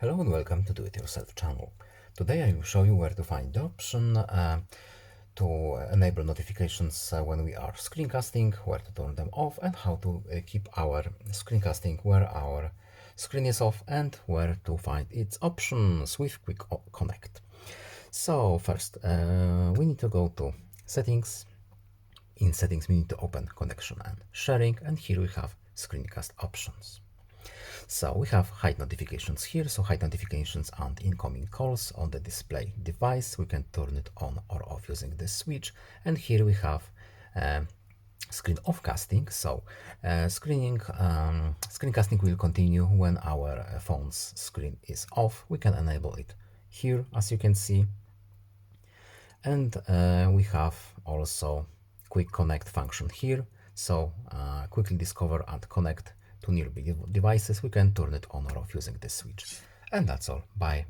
Hello and welcome to Do It Yourself channel. Today I will show you where to find the option to enable notifications when we are screencasting, where to turn them off, and how to keep our screencasting where our screen is off, and where to find its options with Quick Connect. So first we need to go to Settings. In Settings we need to open Connection and Sharing, and here we have Screencast options. So we have hide notifications here, so hide notifications and incoming calls on the display device. We can turn it on or off using this switch. And here we have screen off casting. So screencasting will continue when our phone's screen is off. We can enable it here, as you can see. And we have also quick connect function here. So quickly discover and connect to nearby devices. We can turn it on or off using this switch. And that's all. Bye.